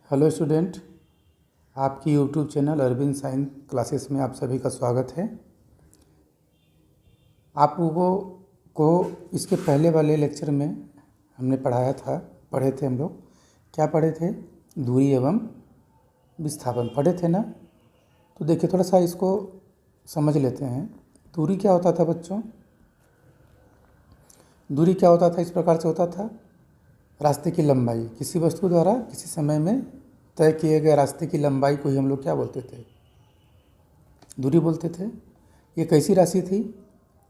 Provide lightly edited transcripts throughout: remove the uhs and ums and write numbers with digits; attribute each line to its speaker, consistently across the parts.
Speaker 1: Hello student, आपकी YouTube channel Arvind science classes में आप सभी का स्वागत है। आप लोगों को इसके पहले वाले लेक्चर में हमने पढ़े थे हम लोग क्या पढ़े थे? दूरी एवं विस्थापन पढ़े थे ना। तो देखिए, थोड़ा सा इसको समझ लेते हैं। दूरी क्या होता था बच्चों? दूरी क्या होता था? इस प्रकार से होता था, रास्ते की लंबाई, किसी वस्तु द्वारा किसी समय में तय किए गए रास्ते की लंबाई को ही हम लोग क्या बोलते थे? दूरी बोलते थे। ये कैसी राशि थी?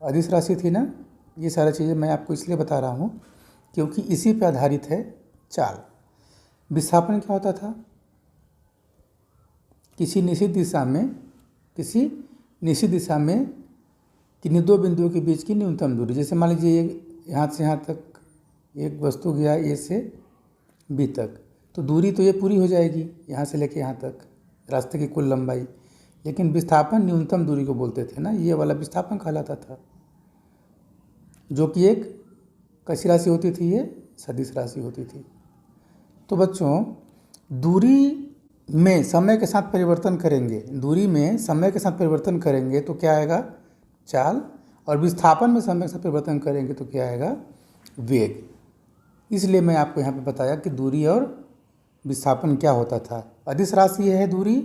Speaker 1: अदिश राशि थी ना। ये सारी चीज़ें मैं आपको इसलिए बता रहा हूँ क्योंकि इसी पर आधारित है चाल। विस्थापन क्या होता था? किसी निश्चित दिशा में किन्हीं दो बिंदुओं के बीच की न्यूनतम दूरी। जैसे मान लीजिए यहाँ से यहाँ तक एक वस्तु गया, ए से बी तक, तो दूरी तो ये पूरी हो जाएगी यहाँ से लेके यहाँ तक, रास्ते की कुल लंबाई। लेकिन विस्थापन न्यूनतम दूरी को बोलते थे ना, ये वाला विस्थापन कहलाता था, जो कि एक कैसी राशि होती थी? ये सदिश राशि होती थी। तो बच्चों, दूरी में समय के साथ परिवर्तन करेंगे तो क्या आएगा? चाल। और विस्थापन में समय के साथ परिवर्तन करेंगे तो क्या आएगा? वेग। इसलिए मैं आपको यहाँ पे बताया कि दूरी और विस्थापन क्या होता था। अदिश राशि है दूरी,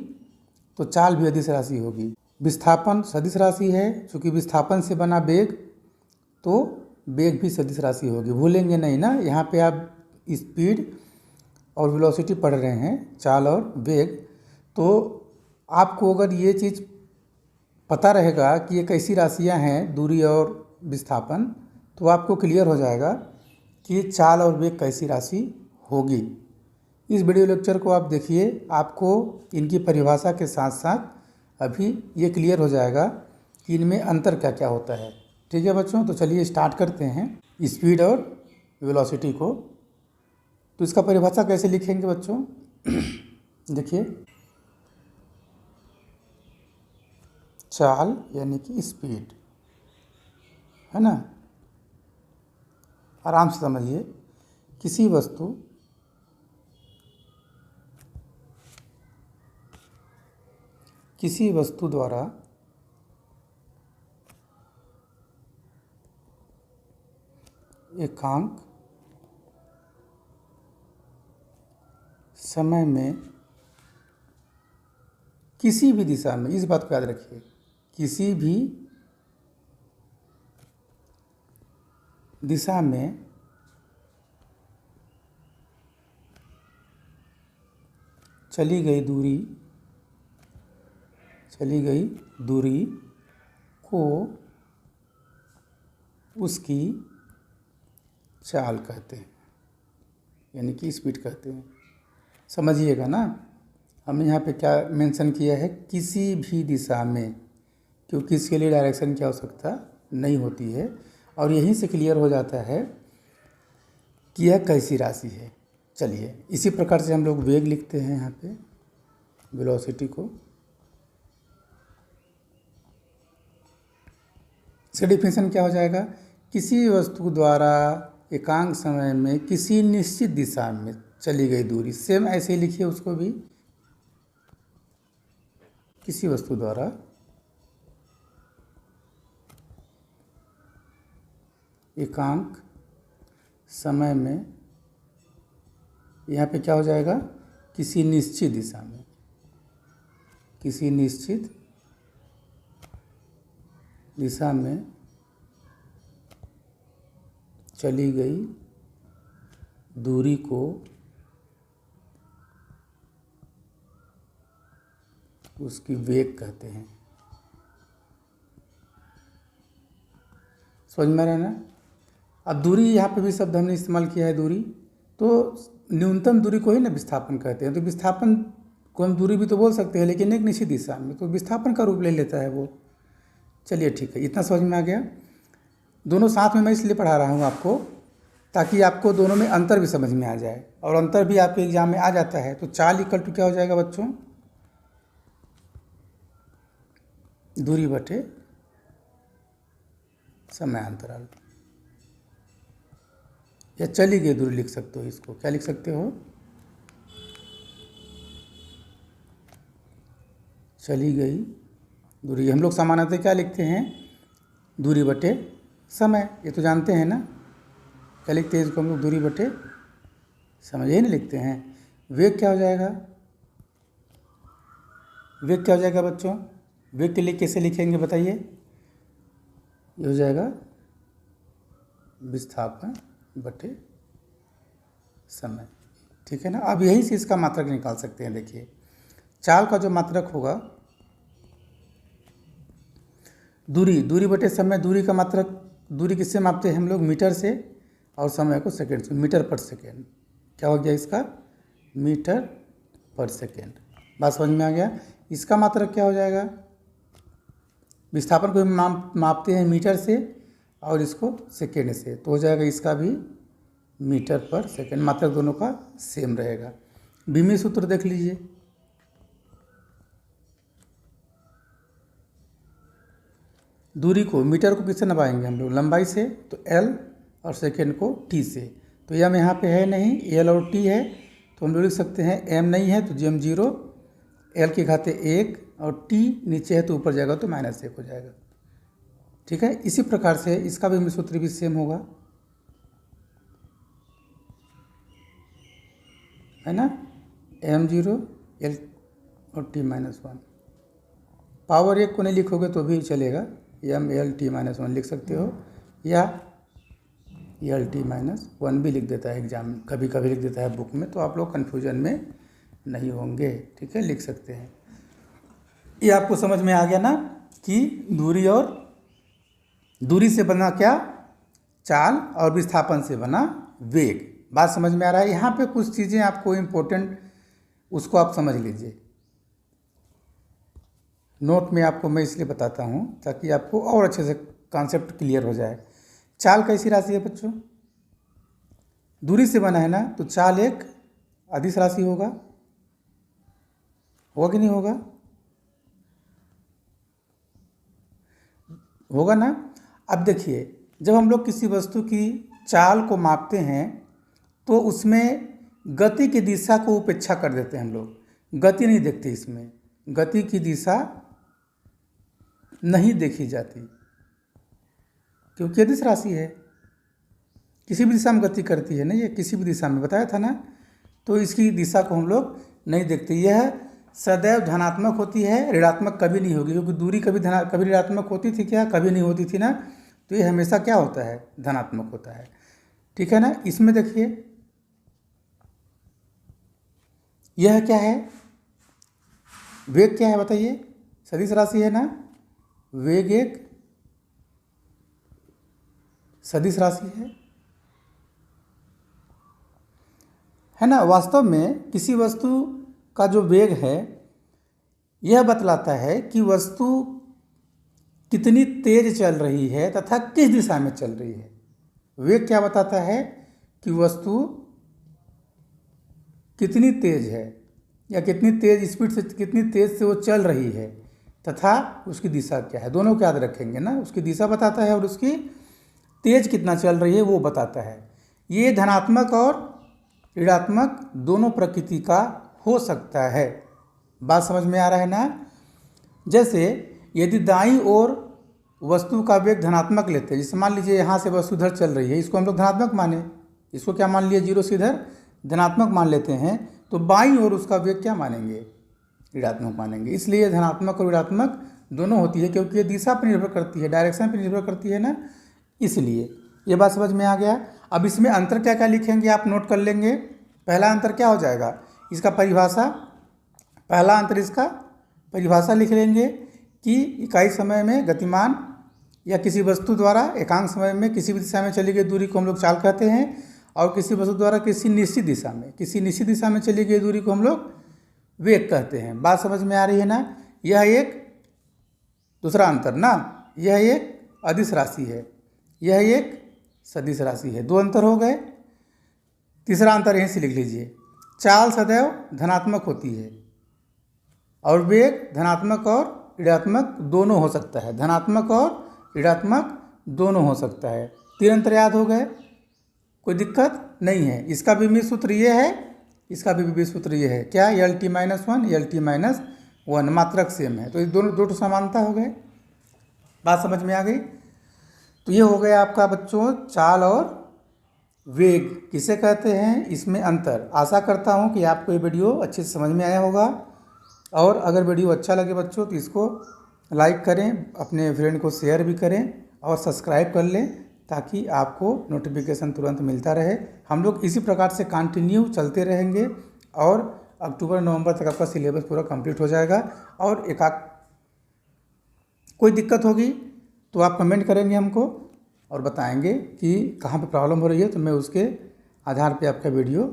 Speaker 1: तो चाल भी अदिश राशि होगी। विस्थापन सदिश राशि है, चूँकि विस्थापन से बना वेग, तो वेग भी सदिश राशि होगी। भूलेंगे नहीं ना। यहाँ पे आप स्पीड और वेलोसिटी पढ़ रहे हैं, चाल और वेग, तो आपको अगर ये चीज़ पता रहेगा कि ये कैसी राशियाँ हैं, दूरी और विस्थापन, तो आपको क्लियर हो जाएगा कि चाल और वेग कैसी राशि होगी। इस वीडियो लेक्चर को आप देखिए, आपको इनकी परिभाषा के साथ साथ अभी ये क्लियर हो जाएगा कि इनमें अंतर क्या क्या होता है। ठीक है बच्चों, तो चलिए स्टार्ट करते हैं स्पीड और वेलोसिटी को। तो इसका परिभाषा कैसे लिखेंगे बच्चों? देखिए, चाल यानी कि स्पीड, है ना। आराम से समझिए। किसी वस्तु द्वारा एकांक समय में किसी भी दिशा में, इस बात को याद रखिए, किसी भी दिशा में चली गई दूरी को उसकी चाल कहते हैं, यानी कि स्पीड कहते हैं। समझिएगा ना। हमने यहाँ पे क्या मेंशन किया है? किसी भी दिशा में, क्योंकि इसके लिए डायरेक्शन की आवश्यकता नहीं होती है। और यहीं से क्लियर हो जाता है कि यह कैसी राशि है। चलिए, इसी प्रकार से हम लोग वेग लिखते हैं यहाँ पे, वेलोसिटी को। इसका डिफिनेशन क्या हो जाएगा? किसी वस्तु द्वारा एकांक समय में किसी निश्चित दिशा में चली गई दूरी। सेम ऐसे ही लिखिए उसको भी। किसी वस्तु द्वारा एकांक समय में, यहाँ पे क्या हो जाएगा? किसी निश्चित दिशा में, किसी निश्चित दिशा में चली गई दूरी को उसकी वेग कहते हैं। समझ में आ रहा है ना? अब दूरी, यहाँ पे भी शब्द हमने इस्तेमाल किया है दूरी, तो न्यूनतम दूरी को ही ना विस्थापन कहते हैं। तो विस्थापन को हम दूरी भी तो बोल सकते हैं, लेकिन एक निश्चित दिशा में, तो विस्थापन का रूप ले लेता है वो। चलिए ठीक है, इतना समझ में आ गया। दोनों साथ में मैं इसलिए पढ़ा रहा हूँ आपको, ताकि आपको दोनों में अंतर भी समझ में आ जाए। और अंतर भी आपके एग्जाम में आ जाता है। तो चाल इक्वल टू क्या हो जाएगा बच्चों? दूरी बटे समय अंतराल, या चली गई दूरी लिख सकते हो। इसको क्या लिख सकते हो? चली गई दूरी। हम लोग सामान्यतः क्या लिखते हैं, दूरी बटे समय, ये तो जानते हैं ना। क्या लिखते हैं इसको हम लोग, दूरी बटे समय, यही नहीं लिखते हैं। वेग क्या हो जाएगा, वेग क्या हो जाएगा बच्चों, वेग के लिए कैसे लिखेंगे बताइए। ये हो जाएगा विस्थापन बटे समय, ठीक है ना। अब यहीं से इसका मात्रक निकाल सकते हैं। देखिए चाल का जो मात्रक होगा, दूरी बटे समय, दूरी का मात्रक, दूरी किससे मापते हैं हम लोग, मीटर से, और समय को सेकंड से, मीटर पर सेकंड। क्या हो गया इसका, मीटर पर सेकंड। बात समझ में आ गया। इसका मात्रक क्या हो जाएगा, विस्थापन को मापते हैं मीटर से और इसको सेकेंड से, तो हो जाएगा इसका भी मीटर पर सेकंड। मात्रक दोनों का सेम रहेगा। बीमी सूत्र देख लीजिए, दूरी को, मीटर को किससे नपाएंगे हम लोग, लंबाई से, तो L, और सेकंड को T से। तो M यहाँ पे है नहीं, L और T है, तो हम लोग लिख सकते हैं M नहीं है तो GM 0, L की घाते 1 और T नीचे है तो ऊपर जाएगा तो -1 हो जाएगा, ठीक है। इसी प्रकार से इसका भी सूत्र भी सेम होगा, है ना। M0 L और T-1। पावर 1 को नहीं लिखोगे तो भी चलेगा, MLT-1 लिख सकते हो, या LT-1 भी लिख देता है एग्जाम, कभी कभी लिख देता है बुक में, तो आप लोग कन्फ्यूजन में नहीं होंगे, ठीक है, लिख सकते हैं। ये आपको समझ में आ गया ना कि दूरी और दूरी से बना क्या, चाल, और विस्थापन से बना वेग। बात समझ में आ रहा है। यहाँ पे कुछ चीज़ें आपको इम्पोर्टेंट, उसको आप समझ लीजिए। नोट में आपको मैं इसलिए बताता हूँ ताकि आपको और अच्छे से कॉन्सेप्ट क्लियर हो जाए। चाल कैसी राशि है बच्चों, दूरी से बना है ना, तो चाल एक अदिश राशि होगा कि नहीं होगा, होगा ना। अब देखिए जब हम लोग किसी वस्तु की चाल को मापते हैं तो उसमें गति की दिशा को उपेक्षा कर देते हैं हम लोग, गति नहीं देखते, इसमें गति की दिशा नहीं देखी जाती क्योंकि अदिश राशि है, किसी भी दिशा में गति करती है ना, ये किसी भी दिशा में बताया था ना, तो इसकी दिशा को हम लोग नहीं देखते। यह सदैव धनात्मक होती है, ऋणात्मक कभी नहीं होगी, क्योंकि दूरी कभी ऋणात्मक होती थी क्या, कभी नहीं होती थी ना, तो ये हमेशा क्या होता है, धनात्मक होता है, ठीक है ना। इसमें देखिए यह क्या है, वेग क्या है बताइए, सदिश राशि है ना, वेग एक सदिश राशि है ना। वास्तव में किसी वस्तु का जो वेग है यह बतलाता है कि वस्तु कितनी तेज चल रही है तथा किस दिशा में चल रही है। वेग क्या बताता है कि वस्तु कितनी तेज है या कितनी तेज स्पीड से, कितनी तेज से वो चल रही है तथा उसकी दिशा क्या है, दोनों को याद रखेंगे ना। उसकी दिशा बताता है और उसकी तेज कितना चल रही है वो बताता है। ये धनात्मक और ऋणात्मक दोनों प्रकृति का हो सकता है। बात समझ में आ रहा है ना। जैसे यदि दाईं ओर वस्तु का वेग धनात्मक लेते हैं, जैसे मान लीजिए यहाँ से वस्तु इधर चल रही है, इसको हम लोग धनात्मक माने, इसको क्या मान लिया, 0 से इधर धनात्मक मान लेते हैं, तो बाईं ओर उसका वेग क्या मानेंगे, ऋणात्मक मानेंगे। इसलिए धनात्मक और ऋणात्मक दोनों होती है क्योंकि ये दिशा पर निर्भर करती है, डायरेक्शन पर निर्भर करती है ना, इसलिए। ये बात समझ में आ गया। अब इसमें अंतर क्या क्या लिखेंगे आप नोट कर लेंगे। पहला अंतर क्या हो जाएगा, इसका परिभाषा, पहला अंतर इसका परिभाषा लिख लेंगे कि इकाई समय में गतिमान या किसी वस्तु द्वारा एकांक समय में किसी भी दिशा में चली गई दूरी को हम लोग चाल कहते हैं, और किसी वस्तु द्वारा किसी निश्चित दिशा में चली गई दूरी को हम लोग वेग कहते हैं। बात समझ में आ रही है ना। यह एक दूसरा अंतर ना, यह एक अदिश राशि है, यह एक सदिश राशि है, दो अंतर हो गए। तीसरा अंतर यहीं से लिख लीजिए, चाल सदैव धनात्मक होती है और वेग धनात्मक और ऋणात्मक दोनों हो सकता है, धनात्मक और ऋणात्मक दोनों हो सकता है। 3 अंतर याद हो गए, कोई दिक्कत नहीं है। इसका विभेद सूत्र ये है, इसका भी विभेद सूत्र ये है, क्या, LT-1 LT-2 वन मात्रक सेम है। तो ये दोनों दो समानता हो गए। बात समझ में आ गई। तो ये हो गया आपका बच्चों चाल और वेग किसे कहते हैं, इसमें अंतर। आशा करता हूँ कि आपको ये वीडियो अच्छे से समझ में आया होगा। और अगर वीडियो अच्छा लगे बच्चों तो इसको लाइक करें, अपने फ्रेंड को शेयर भी करें और सब्सक्राइब कर लें ताकि आपको नोटिफिकेशन तुरंत मिलता रहे। हम लोग इसी प्रकार से कंटिन्यू चलते रहेंगे और अक्टूबर नवंबर तक आपका सिलेबस पूरा कंप्लीट हो जाएगा। और कोई दिक्कत होगी तो आप कमेंट करेंगे हमको और बताएंगे कि कहाँ पे प्रॉब्लम हो रही है, तो मैं उसके आधार पे आपका वीडियो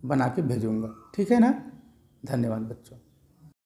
Speaker 1: बना के भेजूँगा। ठीक है ना। धन्यवाद बच्चों।